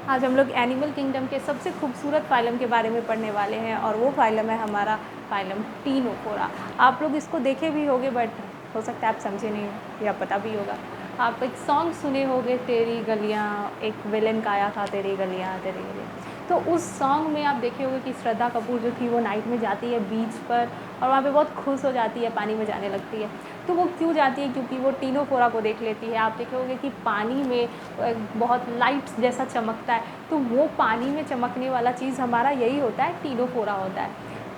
आज हम लोग एनिमल किंगडम के सबसे खूबसूरत फाइलम के बारे में पढ़ने वाले हैं और वो फाइलम है हमारा फाइलम टीनोफोरा। आप लोग इसको देखे भी होंगे बट हो सकता है आप समझे नहीं हो या पता भी होगा। आप एक सॉन्ग सुने होंगे, तेरी गलियाँ, एक विलन का आया था, तेरी गलियाँ तेरी गलियाँ। तो उस सॉन्ग में आप देखे होंगे कि श्रद्धा कपूर जो थी वो नाइट में जाती है बीच पर और वहाँ पे बहुत खुश हो जाती है, पानी में जाने लगती है। तो वो क्यों जाती है? क्योंकि वो टीनोफोरा को देख लेती है। आप देखे होंगे कि पानी में बहुत लाइट्स जैसा चमकता है, तो वो पानी में चमकने वाला चीज़ हमारा यही होता है, टीनोफोरा होता है।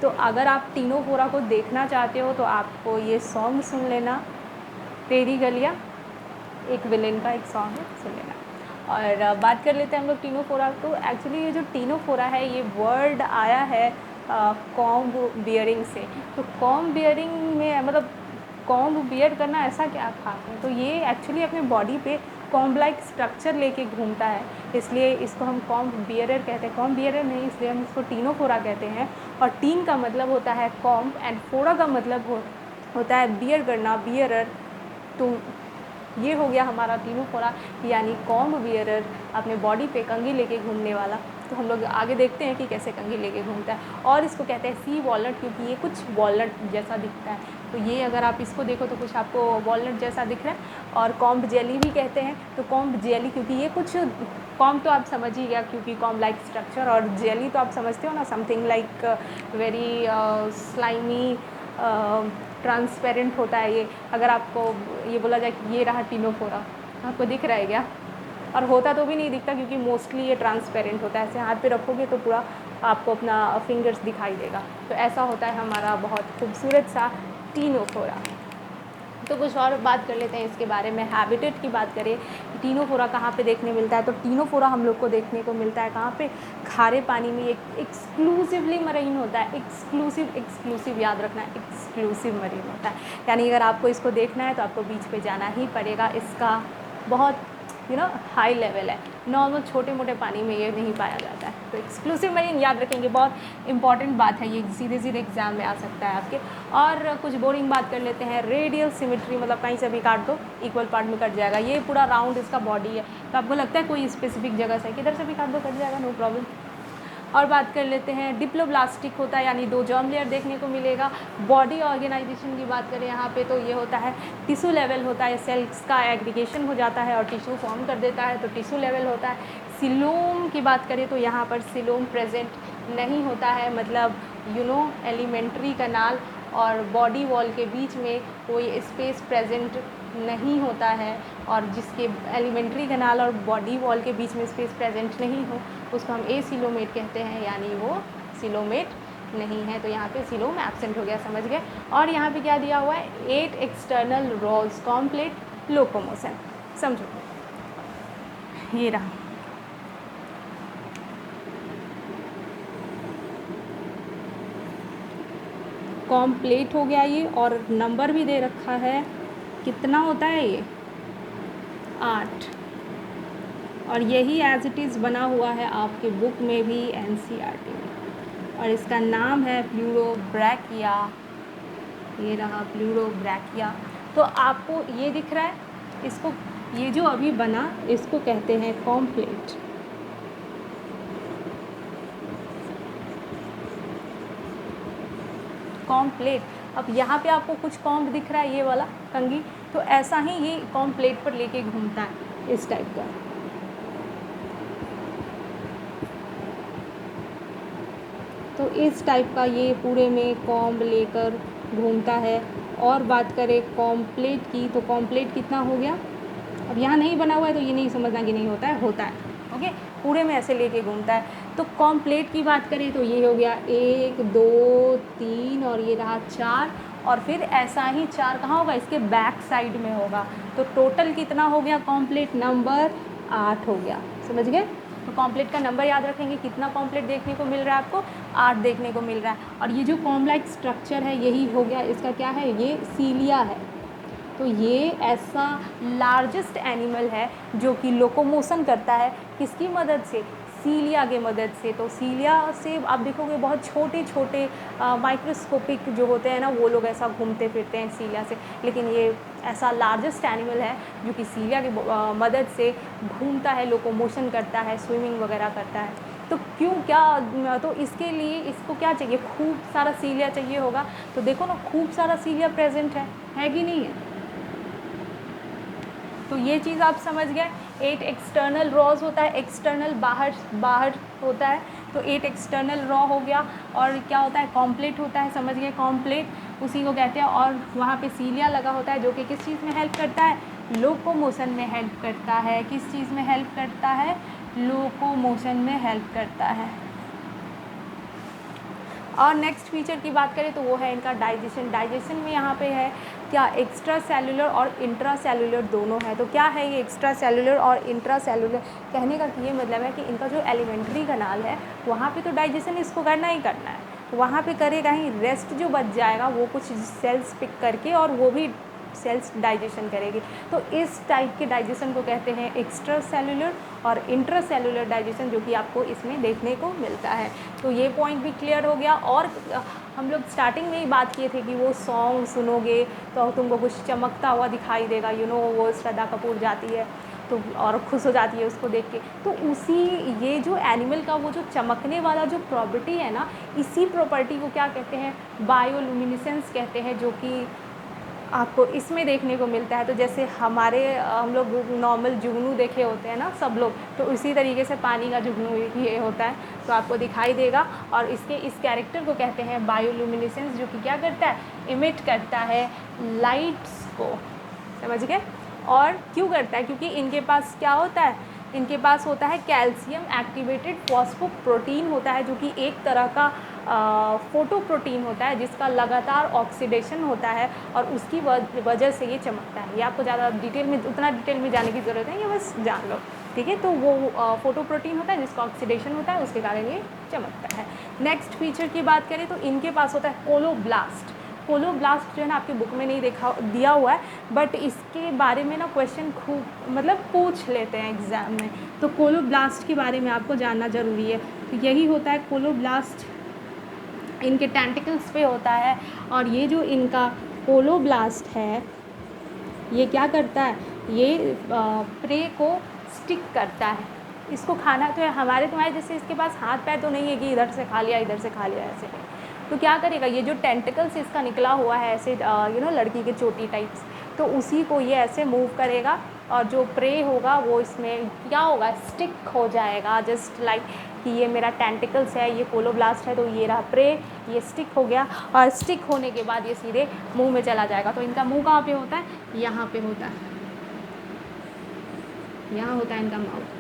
तो अगर आप टीनोफोरा को देखना चाहते हो तो आपको ये सॉन्ग सुन लेना, तेरी गलियाँ, एक विलेन का एक सॉन्ग है, सुन लेना। और बात कर लेते हैं हम लोग टीनोफोरा। तो एक्चुअली ये जो टीनोफोरा है ये वर्ड आया है कॉम्ब बियरिंग से। तो कॉम्ब बियरिंग में मतलब कॉम्ब बियर करना ऐसा क्या खास है? तो ये एक्चुअली अपने बॉडी पे कॉम्ब लाइक स्ट्रक्चर लेके घूमता है, इसलिए इसको हम कॉम्ब बियरर कहते हैं। कॉम्ब बियरर नहीं, इसलिए हम इसको टीनोफोरा कहते हैं। और टीन का मतलब होता है कॉम्ब एंड फोरा का मतलब होता है बियर करना, बियरर। तो ये हो गया हमारा टीनोफोरा, यानी कॉम्ब बियरर, अपने बॉडी पे कंघी लेके घूमने वाला। तो हम लोग आगे देखते हैं कि कैसे कंघी लेके घूमता है। और इसको कहते हैं सी वॉलनट, क्योंकि ये कुछ वॉलनट जैसा दिखता है। तो ये अगर आप इसको देखो तो कुछ आपको वॉलनट जैसा दिख रहा है। और कॉम्ब जेली भी कहते हैं। तो कॉम्ब जेली, क्योंकि ये कुछ, कॉम्ब तो आप समझ ही गया क्योंकि कॉम्ब लाइक स्ट्रक्चर, और जेली तो आप समझते हो ना, something like very slimy, transparent होता है ये। अगर आपको ये बोला जाए कि ये रहा टीनोफोरा, आपको दिख रहा है क्या? और होता तो भी नहीं दिखता क्योंकि मोस्टली ये ट्रांसपेरेंट होता है। ऐसे हाथ पे रखोगे तो पूरा आपको अपना फिंगर्स दिखाई देगा। तो ऐसा होता है हमारा बहुत खूबसूरत सा टीनोफोरा। तो कुछ और बात कर लेते हैं इसके बारे में। हैबिटेट की बात करें, टीनोफोरा कहाँ पे देखने मिलता है? तो टीनोफोरा हम लोग को देखने को मिलता है कहाँ पे? खारे पानी में। एक एक्सक्लूसिवली मरीन होता है, एक्सक्लूसिव याद रखना, एक्सक्लूसिव मरीन होता है। यानी अगर आपको इसको देखना है तो आपको बीच पे जाना ही पड़ेगा। इसका बहुत हाई लेवल है, नॉर्मल छोटे मोटे पानी में ये नहीं पाया जाता है। तो एक्सक्लूसिव मरीन याद रखेंगे, बहुत इंपॉर्टेंट बात है ये, सीधे सीधे एग्जाम में आ सकता है आपके। और कुछ बोरिंग बात कर लेते हैं। रेडियल सिमेट्री, मतलब कहीं से भी काट दो इक्वल पार्ट में कट जाएगा। ये पूरा राउंड इसका बॉडी है, तो आपको लगता है कोई स्पेसिफिक जगह से, किधर से भी काट दो कट जाएगा, नो प्रॉब्लम। और बात कर लेते हैं, डिप्लोब्लास्टिक होता है, यानी 2 जर्म लेयर देखने को मिलेगा। बॉडी ऑर्गेनाइजेशन की बात करें यहाँ पे तो ये होता है टिश्यू लेवल होता है, सेल्स का एग्रीगेशन हो जाता है और टिश्यू फॉर्म कर देता है, तो टिश्यू लेवल होता है। सिलोम की बात करें तो यहाँ पर सिलोम प्रेजेंट नहीं होता है, मतलब एलिमेंट्री कनाल और बॉडी वॉल के बीच में कोई स्पेस प्रेजेंट नहीं होता है। और जिसके एलिमेंट्री कनाल और बॉडी वॉल के बीच में स्पेस प्रेजेंट नहीं हो उसको हम एसिलोमेट कहते हैं, यानी वो सिलोमेट नहीं है। तो यहाँ पे सिलोम एब्सेंट हो गया, समझ गए। और यहाँ पे क्या दिया हुआ है? 8 एक्सटर्नल रोल्स, कॉम्प्लीट लोकोमोशन, समझो। ये रहा, कॉम्प्लीट हो गया ये, और नंबर भी दे रखा है, कितना होता है ये? 8। और यही एज इट इज़ बना हुआ है आपके बुक में भी, एनसीईआरटी में। और इसका नाम है प्लूरोब्रैकिया। ये रहा प्लूरोब्रैकिया। तो आपको ये दिख रहा है, इसको, ये जो अभी बना इसको कहते हैं कॉम्प्लेट। कॉम्प्लेट। अब यहाँ पे आपको कुछ कॉम्ब दिख रहा है, ये वाला कंघी, तो ऐसा ही ये कॉम्प्लेट पर लेके घूमता है, इस टाइप का। तो इस टाइप का ये पूरे में कॉम्ब लेकर घूमता है। और बात करें कॉम्प्लेट की, तो कॉम्प्लेट कितना हो गया? अब यहाँ नहीं बना हुआ है तो ये नहीं समझना कि नहीं होता है, होता है, ओके। पूरे में ऐसे लेके घूमता है। तो कॉम्प्लेट की बात करें तो ये हो गया 1 2 3 और ये रहा 4। और फिर ऐसा ही 4 कहाँ होगा? इसके बैक साइड में होगा। तो टोटल कितना हो गया? कॉम्प्लेट नंबर 8 हो गया, समझ गए। तो कॉम्प्लेट का नंबर याद रखेंगे, कितना कॉम्प्लेट देखने को मिल रहा है आपको? 8 देखने को मिल रहा है। और ये जो कॉम्ब लाइक स्ट्रक्चर है यही हो गया इसका, क्या है? ये सीलिया है। तो ये ऐसा लार्जेस्ट एनिमल है जो कि लोकोमोशन करता है, किसकी मदद से? सीलिया के मदद से। तो सीलिया से आप देखोगे बहुत छोटे छोटे माइक्रोस्कोपिक जो होते हैं ना, वो लोग ऐसा घूमते फिरते हैं सीलिया से, लेकिन ये ऐसा लार्जेस्ट एनिमल है जो कि सीलिया की मदद से घूमता है, लोकोमोशन करता है, स्विमिंग वगैरह करता है। तो क्यों, क्या, तो इसके लिए इसको क्या चाहिए, खूब सारा सीलिया चाहिए होगा। तो देखो ना, खूब सारा सीलिया प्रेजेंट है कि नहीं है। तो ये चीज़ आप समझ गए। 8 एक्सटर्नल रॉज होता है, एक्सटर्नल बाहर होता है, तो 8 एक्सटर्नल रॉ हो गया। और क्या होता है, कॉम्प्लेट होता है, समझ गए, कॉम्प्लेट उसी को कहते हैं। और वहाँ पे सीलिया लगा होता है जो कि किस चीज़ में हेल्प करता है, लोकोमोशन में हेल्प करता है। किस चीज़ में हेल्प करता है, लोकोमोशन में हेल्प करता है। और नेक्स्ट फीचर की बात करें तो वो है इनका डाइजेशन। डाइजेशन में यहाँ पे है क्या, एक्स्ट्रा सेलुलर और इंट्रा सेलुलर दोनों है। तो क्या है ये एक्स्ट्रा सेलुलर और इंट्रा सेलुलर, कहने का ये मतलब है कि इनका जो एलिमेंट्री कनाल है वहाँ पे तो डाइजेशन इसको करना ही करना है, वहाँ पे करेगा ही, रेस्ट जो बच जाएगा वो कुछ सेल्स पिक करके और वो भी सेल्स डाइजेशन करेगी। तो इस टाइप के डाइजेशन को कहते हैं एक्स्ट्रा सेलुलर और इंट्रा सेलुलर डाइजेशन, जो कि आपको इसमें देखने को मिलता है। तो ये पॉइंट भी क्लियर हो गया। और हम लोग स्टार्टिंग में ही बात किए थे कि वो सॉन्ग सुनोगे तो तुमको कुछ चमकता हुआ दिखाई देगा, वो श्रद्धा कपूर जाती है तो और खुश हो जाती है उसको देख के। तो उसी ये जो एनिमल का वो जो चमकने वाला जो प्रॉपर्टी है ना, इसी प्रॉपर्टी को क्या कहते हैं, बायोलुमिनेसेंस कहते हैं, जो कि आपको इसमें देखने को मिलता है। तो जैसे हम लोग नॉर्मल जुगनू देखे होते हैं ना सब लोग, तो उसी तरीके से पानी का जुगनू ये होता है, तो आपको दिखाई देगा। और इसके इस कैरेक्टर को कहते हैं बायोलुमिनेसेंस, जो कि क्या करता है, इमिट करता है लाइट्स को, समझ गए। और क्यों करता है, क्योंकि इनके पास क्या होता है, इनके पास होता है कैल्शियम एक्टिवेटेड फॉस्फोप्रोटीन होता है, जो कि एक तरह का फोटोप्रोटीन होता है जिसका लगातार ऑक्सीडेशन होता है और उसकी वजह से ये चमकता है। ये आपको ज़्यादा डिटेल में, उतना डिटेल में जाने की ज़रूरत है, ये बस जान लो, ठीक है। तो वो फोटोप्रोटीन होता है जिसका ऑक्सीडेशन होता है, उसके कारण ये चमकता है। नेक्स्ट फीचर की बात करें तो इनके पास होता है कोलोब्लास्ट। कोलोब्लास्ट जो है ना आपकी बुक में नहीं दिया हुआ है, बट इसके बारे में ना क्वेश्चन खूब पूछ लेते हैं एग्ज़ाम में, तो कोलोब्लास्ट के बारे में आपको जानना ज़रूरी है। तो यही होता है कोलोब्लास्ट, इनके टेंटिकल्स पे होता है। और ये जो इनका कोलोब्लास्ट है ये क्या करता है, ये प्रे को स्टिक करता है। इसको खाना तो है, हमारे तुम्हारे जैसे इसके पास हाथ पैर तो नहीं है कि इधर से खा लिया इधर से खा लिया, ऐसे नहीं। तो क्या करेगा, ये जो टेंटिकल्स इसका निकला हुआ है ऐसे लड़की के चोटी टाइप्स, तो उसी को ये ऐसे मूव करेगा और जो प्रे होगा वो इसमें क्या होगा, स्टिक हो जाएगा। जस्ट लाइक कि ये मेरा टेंटिकल्स है, ये कोलोब्लास्ट है, तो ये रहा प्रे, ये स्टिक हो गया। और स्टिक होने के बाद ये सीधे मुंह में चला जाएगा। तो इनका मुंह कहाँ पे होता है, यहाँ पे होता है, यहाँ होता है इनका माउथ।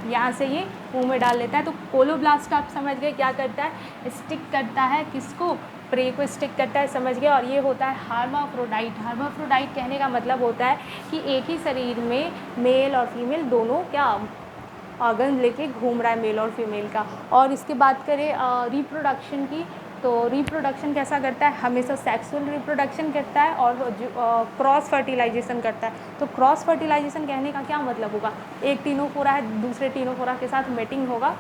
यहाँ से ये मुंह में डाल लेता है। तो कोलोब्लास्ट आप समझ गए क्या करता है, स्टिक करता है, किसको, प्रे को स्टिक करता है, समझ गए। और ये होता है हर्माफ्रोडाइट। हर्माफ्रोडाइट कहने का मतलब होता है कि एक ही शरीर में मेल और फीमेल दोनों क्या ऑर्गन लेके घूम रहा है, मेल और फीमेल का। और इसके बात करें रिप्रोडक्शन की, तो रिप्रोडक्शन कैसा करता है, हमेशा सेक्सुअल रिप्रोडक्शन करता है और क्रॉस फर्टिलाइजेशन करता है। तो क्रॉस फर्टिलाइजेशन कहने का क्या मतलब होगा, एक टीनोफोरा है दूसरे टीनोफोरा के साथ मेटिंग होगा,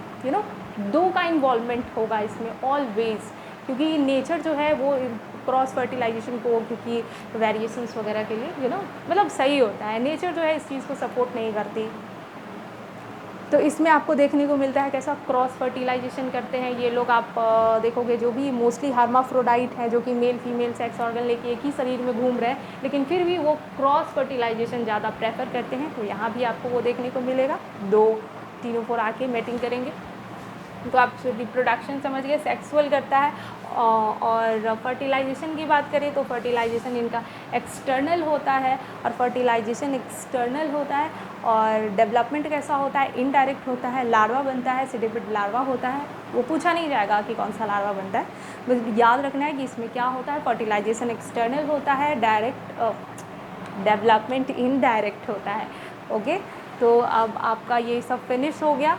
दो का इन्वॉल्वमेंट होगा इसमें ऑलवेज, क्योंकि नेचर जो है वो क्रॉस फर्टिलाइजेशन को, क्योंकि वेरिएशंस वगैरह के लिए सही होता है, नेचर जो है इस चीज़ को सपोर्ट नहीं करती। तो इसमें आपको देखने को मिलता है कैसा क्रॉस फर्टिलाइजेशन करते हैं ये लोग। आप देखोगे जो भी मोस्टली हर्माफ्रोडाइट है, जो कि मेल फीमेल सेक्स ऑर्गन लेके एक ही शरीर में घूम रहे हैं, लेकिन फिर भी वो क्रॉस फर्टिलाइजेशन ज़्यादा प्रेफर करते हैं। तो यहाँ भी आपको वो देखने को मिलेगा, दो टीनोफोर आके मैटिंग करेंगे। तो आप रिप्रोडक्शन समझ गए, सेक्सुअल करता है। और फर्टिलाइजेशन की बात करें तो फर्टिलाइजेशन इनका एक्सटर्नल होता है, और फर्टिलाइजेशन एक्सटर्नल होता है। और डेवलपमेंट कैसा होता है, इनडायरेक्ट होता है, लार्वा बनता है, सिडिपिड लार्वा होता है। वो पूछा नहीं जाएगा कि कौन सा लार्वा बनता है, बस याद रखना है कि इसमें क्या होता है, फर्टिलाइजेशन एक्सटर्नल होता है, डायरेक्ट डेवलपमेंट इनडायरेक्ट होता है। ओके, तो अब आपका ये सब फिनिश हो गया,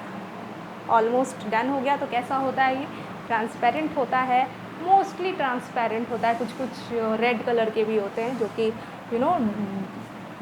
ऑलमोस्ट डन हो गया। तो कैसा होता है ये, ट्रांसपेरेंट होता है, मोस्टली ट्रांसपेरेंट होता है, कुछ कुछ रेड कलर के भी होते हैं जो कि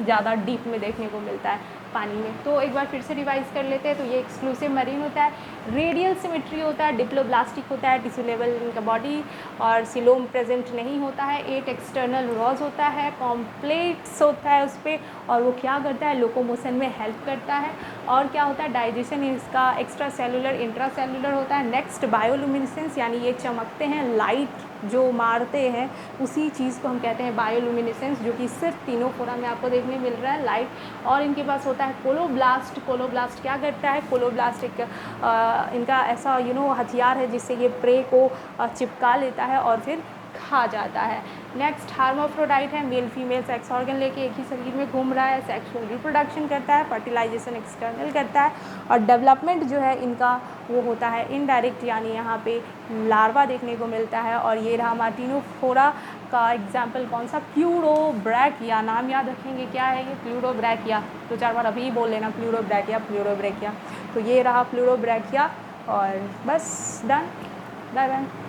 ज़्यादा डीप में देखने को मिलता है पानी में। तो एक बार फिर से रिवाइज कर लेते हैं। तो ये एक्सक्लूसिव मरीन होता है, रेडियल सिमेट्री होता है, डिप्लोब्लास्टिक होता है, टिश्यू लेवल इनका बॉडी और सिलोम प्रेजेंट नहीं होता है, 8 एक्सटर्नल रॉज होता है, कॉम्प्लेक्स होता है उस पर, और वो क्या करता है, लोकोमोशन में हेल्प करता है। और क्या होता है, डाइजेशन इसका एक्स्ट्रा सेलुलर इंट्रा सेलुलर होता है। नेक्स्ट बायोलुमिनेसेंस, यानी ये चमकते हैं, लाइट जो मारते हैं उसी चीज़ को हम कहते हैं बायोलुमिनेसेंस, जो कि सिर्फ तीनोफोरा में आपको देखने मिल रहा है लाइट। और इनके पास होता है कोलोब्लास्ट। कोलोब्लास्ट क्या करता है, कोलोब्लास्ट एक इनका ऐसा हथियार है जिससे ये प्रे को चिपका लेता है और फिर खा जाता है। नेक्स्ट हार्माफ्रोडाइट है, मेल फीमेल सेक्स ऑर्गन लेके एक ही शरीर में घूम रहा है, सेक्सुअल रिप्रोडक्शन करता है, फर्टिलाइजेशन एक्सटर्नल करता है, और डेवलपमेंट जो है इनका वो होता है इनडायरेक्ट, यानी यहाँ पे लार्वा देखने को मिलता है। और ये रहा मार्टिनोफोरा का एग्जाम्पल कौन सा, प्लूरोब्रैकिया। नाम याद रखेंगे क्या है ये, प्लूरोब्रैकिया, 2-4 बार अभी बोल लेना, प्लूरोब्रैकिया प्लूरोब्रैकिया। तो ये रहा प्लूरोब्रैकिया, और बस डन, बाय बाय।